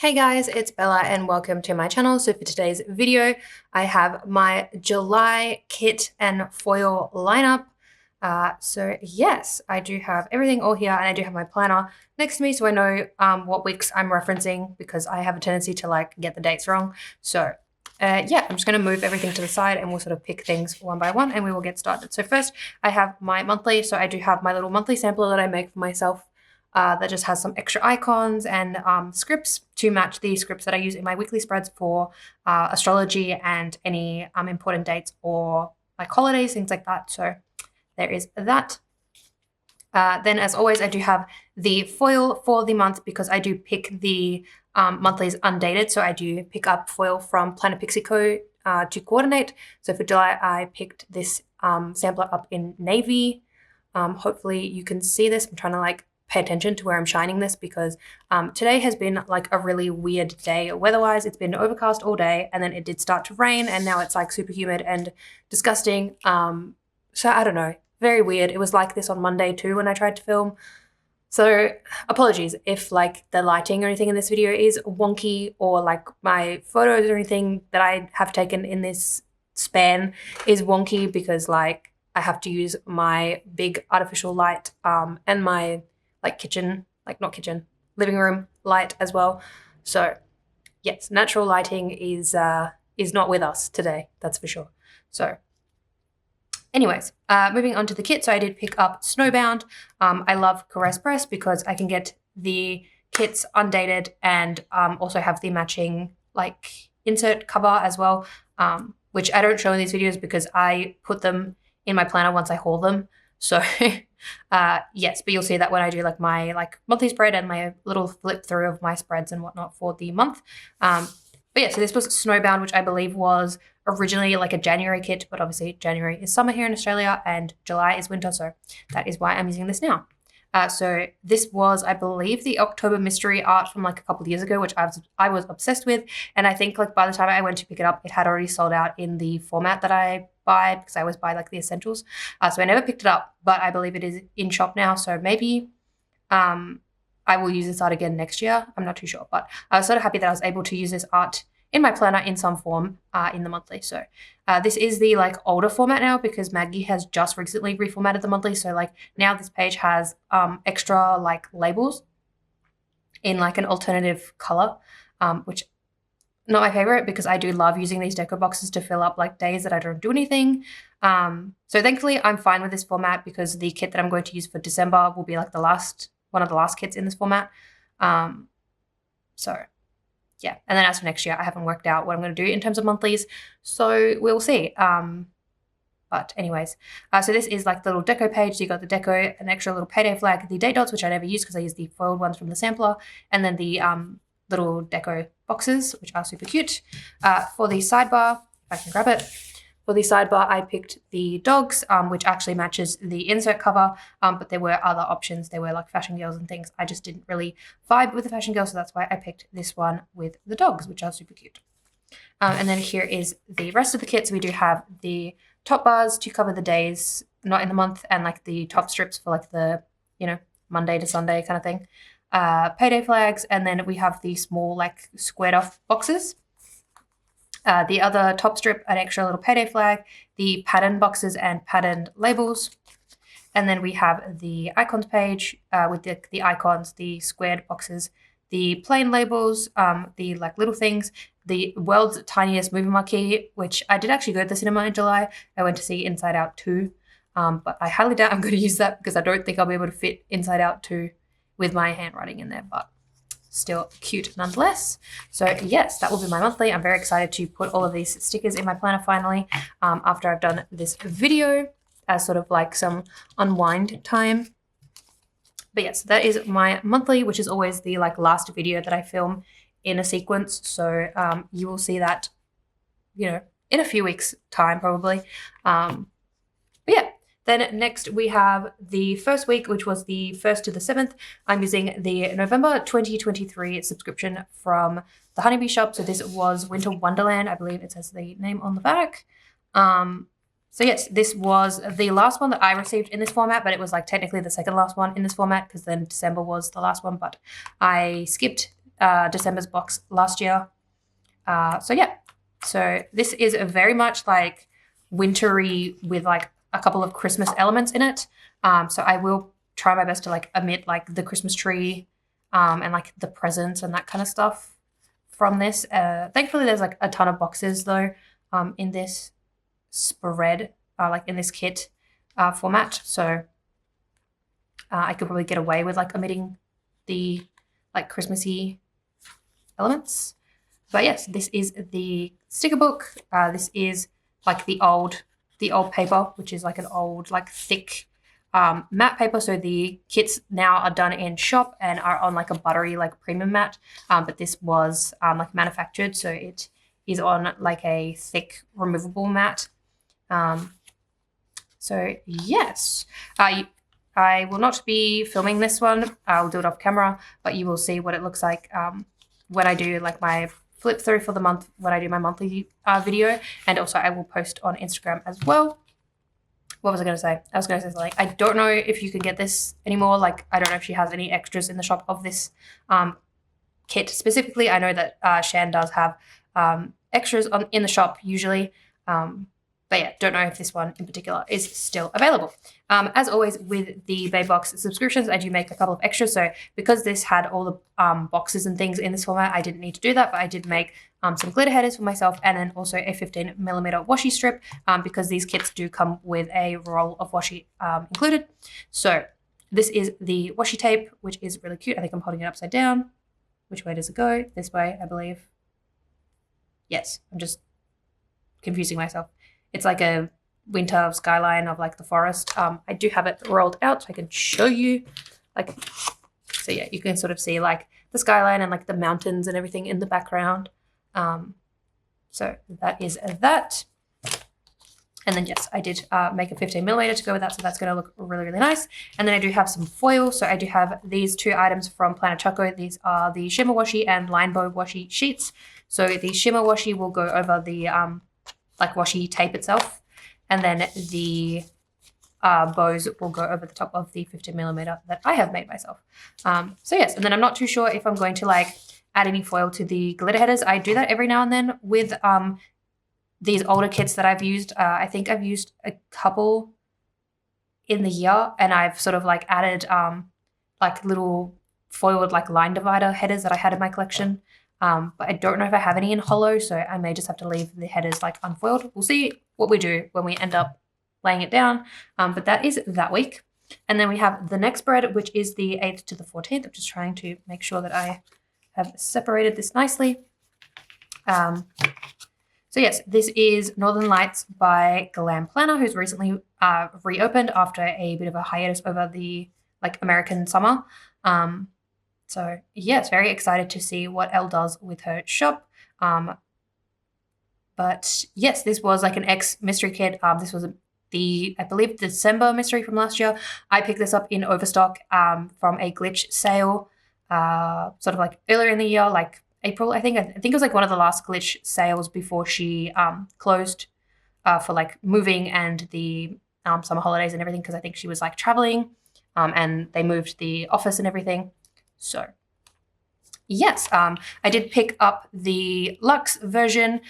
Hey guys, it's Bella and welcome to my channel. So for today's video, I have my July kit and foil lineup. So yes, I do have everything all here and I do have my planner next to me so I know what weeks I'm referencing because I have a tendency to get the dates wrong. So yeah, I'm just going to move everything to the side and we'll sort of pick things one by one and we will get started. So first I have my monthly. So I do have my little monthly sampler that I make for myself. That just has some extra icons and scripts to match the scripts that I use in my weekly spreads for astrology and any important dates or like holidays, things like that. So there is that. Then as always, I do have the foil for the month because I do pick the monthlies undated. So I do pick up foil from Planner Pixie Co. To coordinate. So for July, I picked this sampler up in navy. Hopefully you can see this. I'm trying to pay attention to where I'm shining this because today has been like a really weird day weather-wise. It's been overcast all day and then it did start to rain and now it's like super humid and disgusting. So I don't know, very weird. It was like this on Monday too when I tried to film. So apologies if the lighting or anything in this video is wonky or my photos or anything that I have taken in this span is wonky because I have to use my big artificial light and my kitchen, not kitchen, living room light as well. So yes, natural lighting is not with us today, that's for sure. So anyways, moving on to the kit. So I did pick up Snowbound. I love Caress Press because I can get the kits undated and also have the matching insert cover as well, which I don't show in these videos because I put them in my planner once I haul them. So yes, but you'll see that when I do my monthly spread and my little flip through of my spreads and whatnot for the month. But yeah, so this was Snowbound, which I believe was originally a January kit, but obviously January is summer here in Australia and July is winter, so that is why I'm using this now. So this was, I believe, the October mystery art from a couple of years ago, which I was obsessed with. And I think by the time I went to pick it up, it had already sold out in the format that I buy because I always buy the essentials. So I never picked it up, but I believe it is in shop now. So maybe I will use this art again next year. I'm not too sure, but I was sort of happy that I was able to use this art in my planner in some form in the monthly. So this is the older format now because Maggie has just recently reformatted the monthly. So now this page has extra labels in an alternative color, which not my favorite because I do love using these deco boxes to fill up days that I don't do anything. So thankfully I'm fine with this format because the kit that I'm going to use for December will be one of the last kits in this format. So yeah, and then as for next year, I haven't worked out what I'm going to do in terms of monthlies, so we'll see. But anyways, so this is the little deco page. So you got the deco, an extra little payday flag, the date dots, which I never use because I use the foiled ones from the sampler, and then the little deco boxes, which are super cute. For the sidebar, if I can grab it. For the sidebar, I picked the dogs, which actually matches the insert cover, but there were other options. There were fashion girls and things. I just didn't really vibe with the fashion girls, so that's why I picked this one with the dogs, which are super cute. And then here is the rest of the kit. So we do have the top bars to cover the days, not in the month, and the top strips for the, Monday to Sunday kind of thing. Payday flags, and then we have the small squared off boxes. The other top strip, an extra little payday flag, the pattern boxes and patterned labels. And then we have the icons page with the icons, the squared boxes, the plain labels, the little things, the world's tiniest movie marquee, which I did actually go to the cinema in July. I went to see Inside Out 2, but I highly doubt I'm going to use that because I don't think I'll be able to fit Inside Out 2 with my handwriting in there, but still cute nonetheless. So yes, that will be my monthly. I'm very excited to put all of these stickers in my planner finally after I've done this video as sort of some unwind time. But yes, that is my monthly, which is always the last video that I film in a sequence. So you will see that, in a few weeks time probably. But yeah. Then next we have the first week, which was the 1st to the 7th. I'm using the November 2023 subscription from the Honeybee shop. So this was Winter Wonderland. I believe it says the name on the back. So yes, this was the last one that I received in this format, but it was technically the second last one in this format because then December was the last one, but I skipped December's box last year. So yeah, so this is very much like wintry with like a couple of Christmas elements in it. So I will try my best to like omit like the Christmas tree and like the presents and that kind of stuff from this. Thankfully, there's like a ton of boxes though in this spread, like in this kit format. So I could probably get away with like omitting the like Christmassy elements. But yes, this is the sticker book. This is like the old paper, which is like an old like thick matte paper. So the kits now are done in shop and are on like a buttery like premium matte. But this was like manufactured, so it is on like a thick removable matte. So yes, I will not be filming this one. I'll do it off camera, but you will see what it looks like when I do like my flip through for the month, when I do my monthly video, and also I will post on Instagram as well. What was I going to say? I was going to say something. I don't know if you can get this anymore. Like, I don't know if she has any extras in the shop of this kit specifically. I know that Shan does have extras in the shop usually. But yeah, don't know if this one in particular is still available. As always with the Babe Box subscriptions, I do make a couple of extras. So because this had all the boxes and things in this format, I didn't need to do that, but I did make some glitter headers for myself and then also a 15mm washi strip because these kits do come with a roll of washi included. So this is the washi tape, which is really cute. I think I'm holding it upside down. Which way does it go? This way, I believe. Yes, I'm just confusing myself. It's like a winter skyline of like the forest. I do have it rolled out so I can show you. Like, so yeah, you can sort of see like the skyline and like the mountains and everything in the background. So that is that. And then yes, I did make a 15mm to go with that, so that's going to look really, really nice. And then I do have some foil. So I do have these two items from Plannerco. These are the shimmer washi and line bow washi sheets. So the shimmer washi will go over the like washi tape itself, and then the bows will go over the top of the 15mm that I have made myself. So yes, and then I'm not too sure if I'm going to like add any foil to the glitter headers. I do that every now and then with these older kits that I've used. I think I've used a couple in the year, and I've sort of like added like little foiled like line divider headers that I had in my collection. But I don't know if I have any in hollow, so I may just have to leave the headers like unfoiled. We'll see what we do when we end up laying it down. But that is that week. And then we have the next spread, which is the 8th to the 14th. I'm just trying to make sure that I have separated this nicely. So yes, this is Northern Lights by Glam Planner, who's recently reopened after a bit of a hiatus over the like American summer. So yes, very excited to see what Elle does with her shop. But yes, this was like an X mystery kit. This was I believe, December mystery from last year. I picked this up in overstock from a glitch sale, sort of like earlier in the year, like April, I think. I think it was like one of the last glitch sales before she closed for like moving and the summer holidays and everything, because I think she was like traveling and they moved the office and everything. So yes, I did pick up the luxe version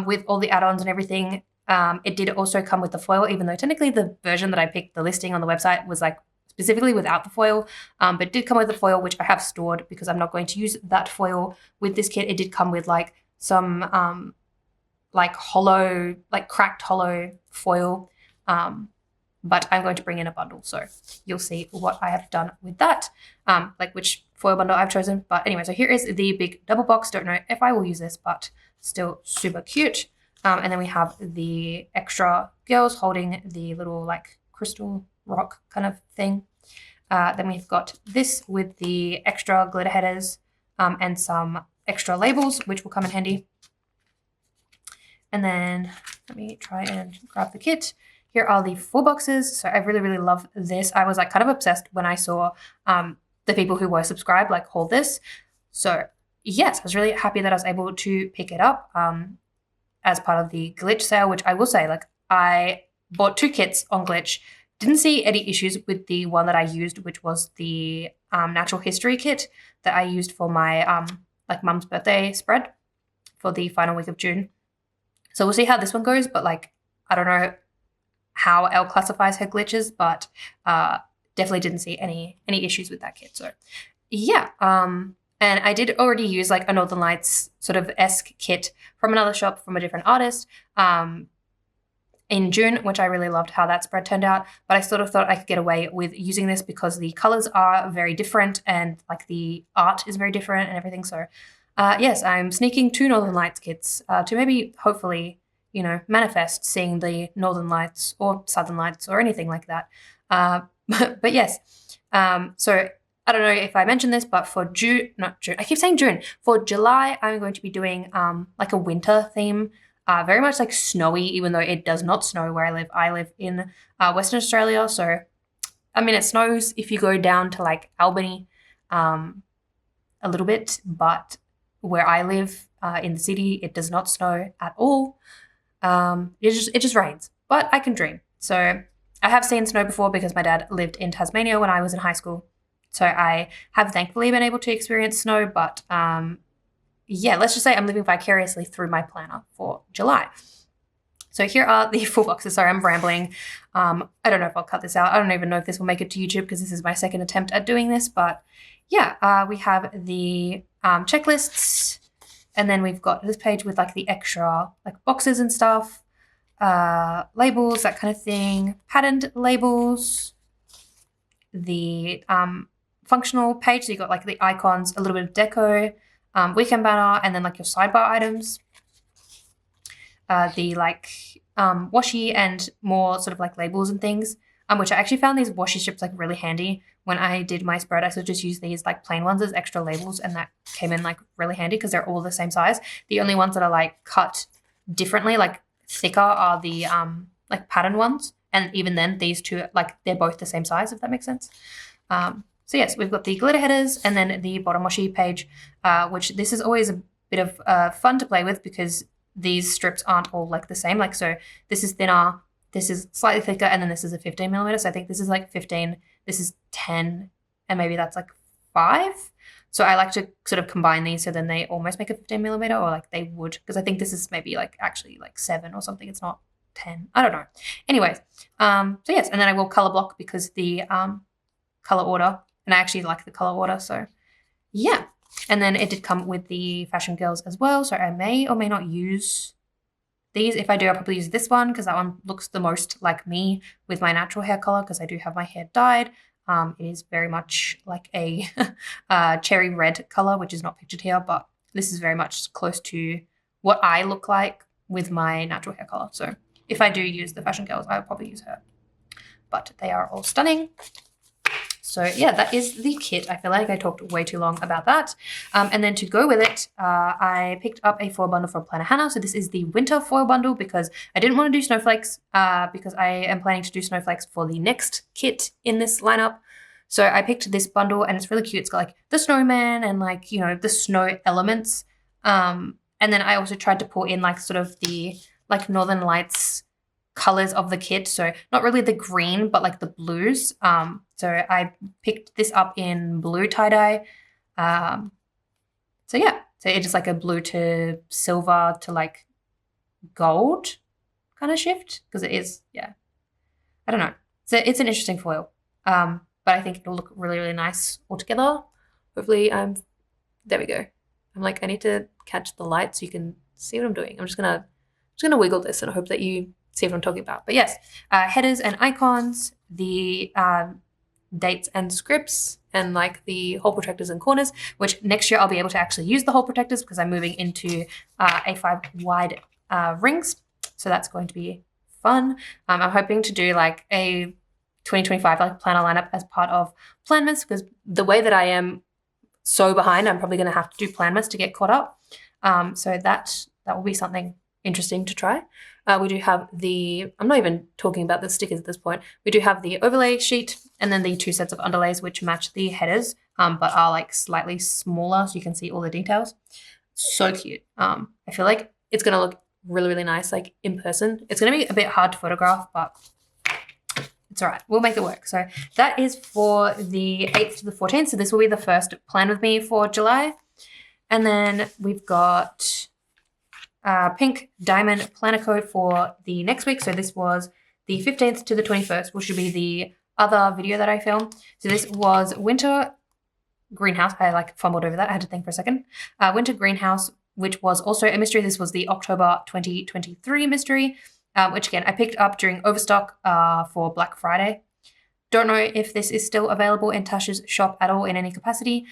with all the add-ons and everything. It did also come with the foil, even though technically the version that I picked, the listing on the website, was like specifically without the foil, but it did come with the foil, which I have stored because I'm not going to use that foil with this kit. It did come with like some like hollow, like cracked hollow foil, but I'm going to bring in a bundle, so you'll see what I have done with that, like which foil bundle I've chosen. But anyway, so here is the big double box. Don't know if I will use this, but still super cute. And then we have the extra girls holding the little like crystal rock kind of thing. Then we've got this with the extra glitter headers and some extra labels, which will come in handy. And then let me try and grab the kit. Here are the 4 boxes. So I really, really love this. I was like kind of obsessed when I saw the people who were subscribed like haul this. So yes, I was really happy that I was able to pick it up as part of the glitch sale, which I will say, like, I bought 2 kits on glitch. Didn't see any issues with the one that I used, which was the natural history kit that I used for my like mum's birthday spread for the final week of June. So we'll see how this one goes, but like I don't know how Elle classifies her glitches, but definitely didn't see any issues with that kit. So yeah, and I did already use like a Northern Lights sort of esque kit from another shop from a different artist in June, which I really loved how that spread turned out. But I sort of thought I could get away with using this because the colors are very different and like the art is very different and everything. So yes, I'm sneaking 2 Northern Lights kits to maybe hopefully, you know, manifest seeing the Northern Lights or Southern Lights or anything like that. But yes, so I don't know if I mentioned this, but for I keep saying June. For July, I'm going to be doing like a winter theme, very much like snowy, even though it does not snow where I live. I live in Western Australia, so I mean it snows if you go down to like Albany a little bit, but where I live in the city, it does not snow at all. It just rains, but I can dream. So I have seen snow before because my dad lived in Tasmania when I was in high school. So I have thankfully been able to experience snow, but yeah, let's just say I'm living vicariously through my planner for July. So here are the 4 boxes. Sorry, I'm rambling. I don't know if I'll cut this out. I don't even know if this will make it to YouTube because this is my second attempt at doing this. But yeah, we have the checklists, and then we've got this page with like the extra like boxes and stuff, labels, that kind of thing, patterned labels, the functional page. So you got like the icons, a little bit of deco, weekend banner, and then like your sidebar items. The like washi and more sort of like labels and things, which I actually found these washi strips like really handy. When I did my spread, I sort of just used these like plain ones as extra labels, and that came in like really handy because they're all the same size. The only ones that are like cut differently, like thicker, are the like pattern ones, and even then these two, like they're both the same size, if that makes sense. So yes, we've got the glitter headers and then the bottom washi page, which this is always a bit of fun to play with because these strips aren't all like the same. Like, so this is thinner, this is slightly thicker, and then this is a 15 millimeter. So I think this is like 15, this is 10, and maybe that's like 5. So I like to sort of combine these so then they almost make a 15 millimeter, or like they would, because I think this is maybe like actually like 7 or something. It's not 10. I don't know. Anyways, so yes, and then I will color block because the color order, and I actually like the color order. So yeah. And then it did come with the Fashion Girls as well. So I may or may not use these. If I do, I'll probably use this one because that one looks the most like me with my natural hair color, because I do have my hair dyed. It is very much like a cherry red color, which is not pictured here, but this is very much close to what I look like with my natural hair color. So if I do use the Fashion Girls, I'll probably use her. But they are all stunning. So yeah, that is the kit. I feel like I talked way too long about that. And then to go with it, I picked up a foil bundle from Planner Hannah. So this is the winter foil bundle because I didn't want to do snowflakes because I am planning to do snowflakes for the next kit in this lineup. So I picked this bundle and it's really cute. It's got like the snowman and like, you know, the snow elements. And then I also tried to pull in like sort of the like Northern Lights colors of the kit. So not really the green, but like the blues. So I picked this up in blue tie-dye. So yeah, so it's just like a blue to silver to like gold kind of shift, because it is, yeah, I don't know. So it's an interesting foil, but I think it'll look really, really nice all together. Hopefully there we go. I'm like, I need to catch the light so you can see what I'm doing. I'm just gonna wiggle this and I hope that you see what I'm talking about. But yes, headers and icons, the dates and scripts, and like the hole protectors and corners, which next year I'll be able to actually use the hole protectors because I'm moving into A5 wide rings. So that's going to be fun. I'm hoping to do like a 2025 like planner lineup as part of Planmas, because the way that I am so behind, I'm probably going to have to do Planmas to get caught up. So that will be something interesting to try. We do have I'm not even talking about the stickers at this point. We do have the overlay sheet and then the 2 sets of underlays which match the headers, but are like slightly smaller so you can see all the details. So cute. I feel like it's going to look really, really nice like in person. It's going to be a bit hard to photograph, but it's all right. We'll make it work. So that is for the 8th to the 14th. So this will be the first plan with me for July. And then we've got pink diamond planner code for the next week. So this was the 15th to the 21st, which should be the other video that I filmed. So this was winter greenhouse. I like fumbled over that. I had to think for a second. Winter greenhouse, which was also a mystery. This was the October 2023 mystery, which again, I picked up during Overstock for Black Friday. Don't know if this is still available in Tasha's shop at all in any capacity.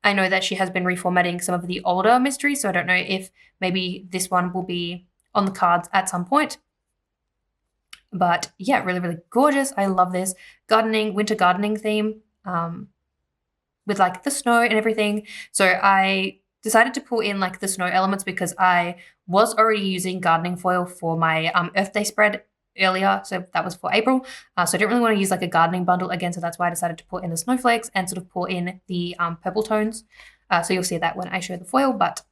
I know that she has been reformatting some of the older mysteries, so I don't know if maybe this one will be on the cards at some point. But yeah, really, really gorgeous. I love this winter gardening theme with like the snow and everything. So I decided to pull in like the snow elements because I was already using gardening foil for my Earth Day spread earlier. So that was for April. So I didn't really want to use like a gardening bundle again. So that's why I decided to put in the snowflakes and sort of pull in the purple tones. So you'll see that when I show the foil. But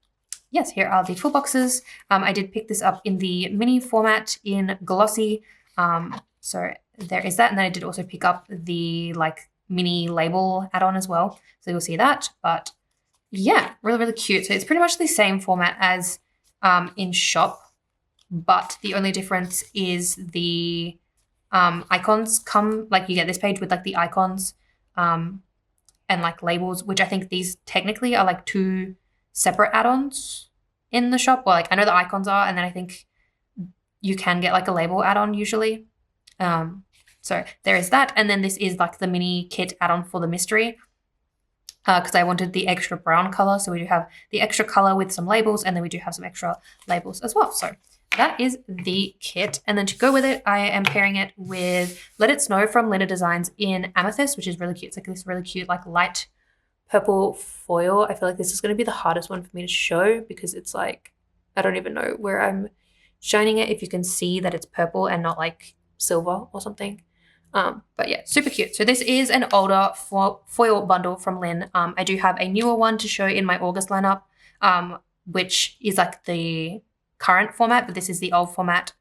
yes, here are the full boxes. I did pick this up in the mini format in glossy. So there is that. And then I did also pick up the like mini label add-on as well. So you'll see that. But yeah, really, really cute. So it's pretty much the same format as in shop. But the only difference is the icons come, like you get this page with like the icons and like labels, which I think these technically are like two separate add-ons in the shop. Well, like I know the icons are, and then I think you can get like a label add-on usually. So there is that. And then this is like the mini kit add-on for the mystery because I wanted the extra brown color. So we do have the extra color with some labels, and then we do have some extra labels as well. So that is the kit. And then to go with it, I am pairing it with Let It Snow from Linda Designs in Amethyst, which is really cute. It's like this really cute, like light purple foil. I feel like this is going to be the hardest one for me to show because it's like, I don't even know where I'm shining it. If you can see that it's purple and not like silver or something. But yeah, super cute. So this is an older foil bundle from Lynn. I do have a newer one to show in my August lineup, which is like the current format, but this is the old format.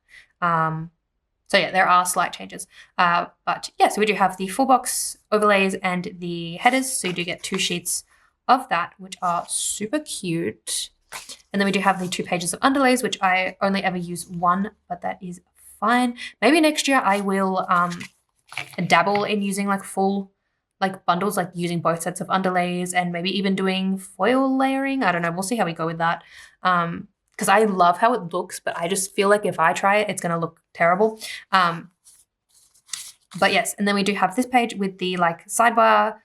So yeah, there are slight changes. But yeah, so we do have the full box overlays and the headers. So you do get 2 sheets of that, which are super cute. And then we do have the 2 pages of underlays, which I only ever use one, but that is fine. Maybe next year I will dabble in using like full like bundles, like using both sets of underlays and maybe even doing foil layering. I don't know. We'll see how we go with that. Because I love how it looks, but I just feel like if I try it, it's going to look terrible. But yes, and then we do have this page with the like sidebar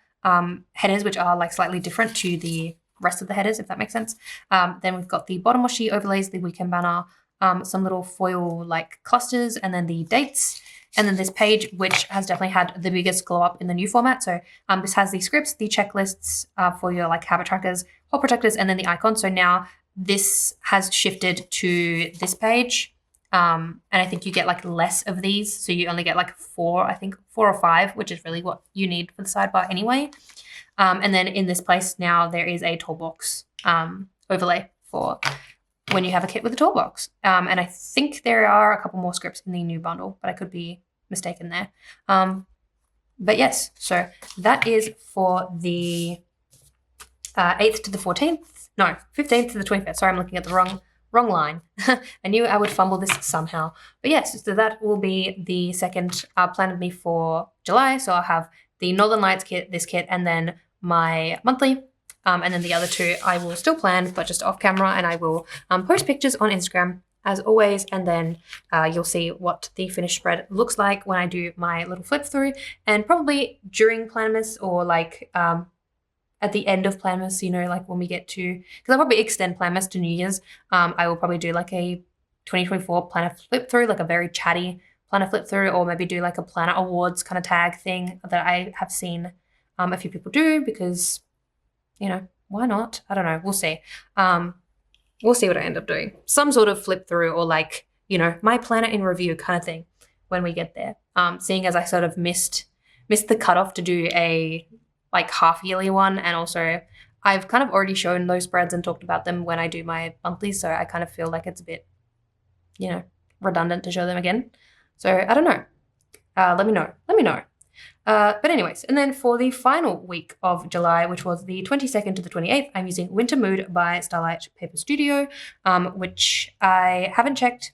headers, which are like slightly different to the rest of the headers, if that makes sense. Then we've got the bottom washi overlays, the weekend banner, some little foil like clusters, and then the dates. And then this page, which has definitely had the biggest glow up in the new format. So this has the scripts, the checklists for your like habit trackers, hole protectors, and then the icons. So now this has shifted to this page. And I think you get like less of these. So you only get like 4, I think 4 or 5, which is really what you need for the sidebar anyway. And then in this place now there is a toolbox overlay for when you have a kit with a toolbox. And I think there are a couple more scripts in the new bundle, but I could be mistaken there. But yes, so that is for the 8th to the 14th. No, 15th to the 25th. Sorry, I'm looking at the wrong line. I knew I would fumble this somehow. But yes, so that will be the second plan of me for July. So I'll have the Northern Lights kit, this kit, and then my monthly. And then the other 2 I will still plan, but just off camera, and I will post pictures on Instagram as always. And then you'll see what the finished spread looks like when I do my little flip through, and probably during Planmas or like at the end of Planmas, you know, like when we get to, because I'll probably extend Planmas to New Year's. I will probably do like a 2024 planner flip through, like a very chatty planner flip through, or maybe do like a planner awards kind of tag thing that I have seen a few people do, because, you know, why not? I don't know. We'll see. We'll see what I end up doing. Some sort of flip through, or like, you know, my planner in review kind of thing when we get there. Seeing as I sort of missed the cutoff to do a like half yearly one, and also I've kind of already shown those spreads and talked about them when I do my monthly, so I kind of feel like it's a bit, you know, redundant to show them again. So I don't know. Let me know. But anyways, and then for the final week of July, which was the 22nd to the 28th, I'm using Winter Mood by Starlight Paper Studio, which I haven't checked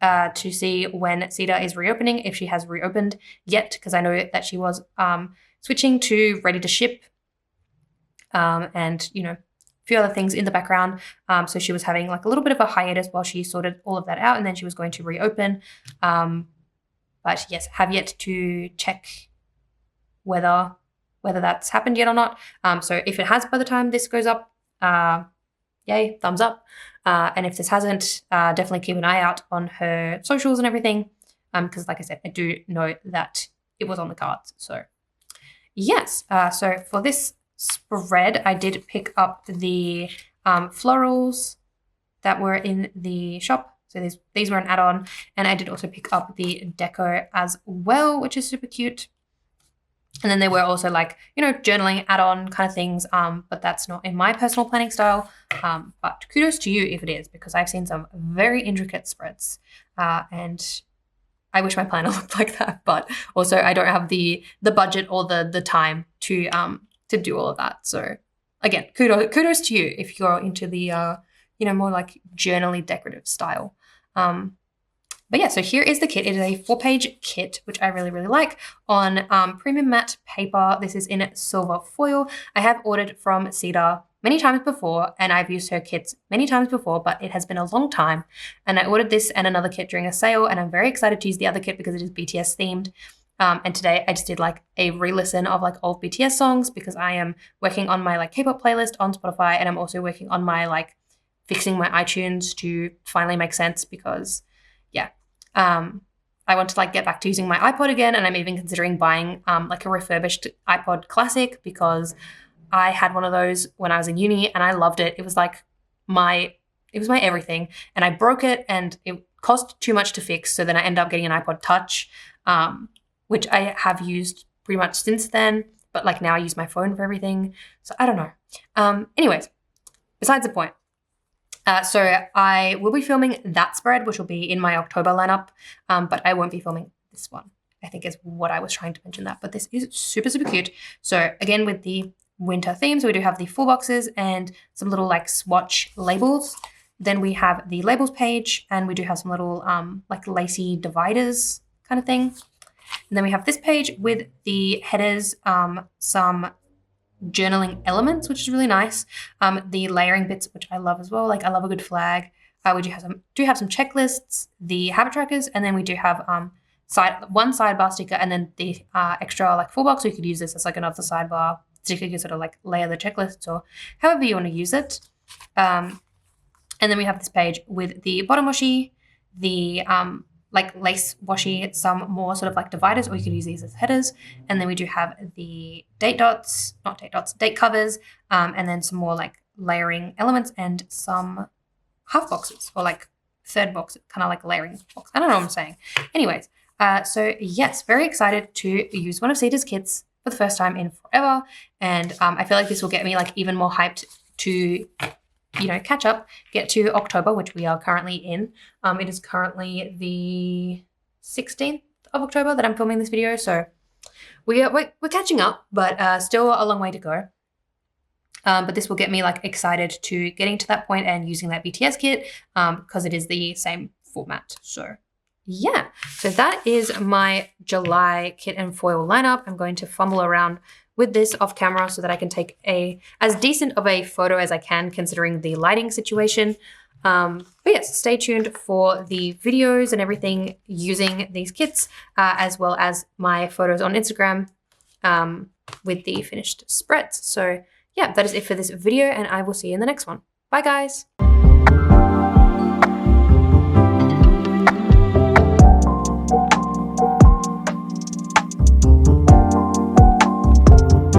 to see when Ceda is reopening, if she has reopened yet, because I know that she was switching to ready to ship and, you know, a few other things in the background. So she was having like a little bit of a hiatus while she sorted all of that out, and then she was going to reopen. But yes, have yet to check whether that's happened yet or not. So if it has by the time this goes up, yay, thumbs up. And if this hasn't, definitely keep an eye out on her socials and everything, because like I said, I do know that it was on the cards. So yes, so for this spread, I did pick up the florals that were in the shop. So these were an add-on, and I did also pick up the deco as well, which is super cute. And then there were also like, you know, journaling add-on kind of things, but that's not in my personal planning style. But kudos to you if it is, because I've seen some very intricate spreads, and I wish my planner looked like that. But also I don't have the budget or the time to do all of that. So again, kudos to you if you're into the you know, more like journaly decorative style. But yeah, so here is the kit. It is a 4-page kit, which I really, really like, on premium matte paper. This is in silver foil. I have ordered from Ceda many times before, and I've used her kits many times before, but it has been a long time. And I ordered this and another kit during a sale, and I'm very excited to use the other kit because it is BTS themed. And today I just did like a re-listen of like old BTS songs, because I am working on my like K-pop playlist on Spotify, and I'm also working on my like fixing my iTunes to finally make sense, because yeah, I want to like get back to using my iPod again, and I'm even considering buying like a refurbished iPod Classic, because I had one of those when I was in uni and I loved it. It was like my everything, and I broke it and it cost too much to fix. So then I ended up getting an iPod Touch, which I have used pretty much since then, but like now I use my phone for everything. So I don't know. Anyways, besides the point. So I will be filming that spread, which will be in my October lineup, but I won't be filming this one, I think is what I was trying to mention that. But this is super, super cute. So again, with the winter theme, so we do have the 4 boxes and some little like swatch labels. Then we have the labels page, and we do have some little like lacy dividers kind of thing. And then we have this page with the headers, some journaling elements, which is really nice. The layering bits, which I love as well. Like I love a good flag. We do have some checklists, the habit trackers, and then we do have one sidebar sticker, and then the extra like 4 box. So you could use this as like another sidebar sticker. You can sort of like layer the checklists or however you want to use it. And then we have this page with the bottom washi, the like lace washi, some more sort of like dividers, or you could use these as headers. And then we do have the date covers, and then some more like layering elements and some half boxes, or like third box, kind of like layering box. I don't know what I'm saying. Anyways, so yes, very excited to use one of Ceda's kits for the first time in forever. And I feel like this will get me like even more hyped to, you know, catch up, get to October, which we are currently in. It is currently the 16th of October that I'm filming this video. So we're catching up, but still a long way to go. But this will get me like excited to getting to that point and using that BTS kit, because it is the same format. So yeah, so that is my July kit and foil lineup. I'm going to fumble around with this off camera so that I can take as decent of a photo as I can, considering the lighting situation. But yes, stay tuned for the videos and everything using these kits, as well as my photos on Instagram with the finished spreads. So yeah, that is it for this video, and I will see you in the next one. Bye guys.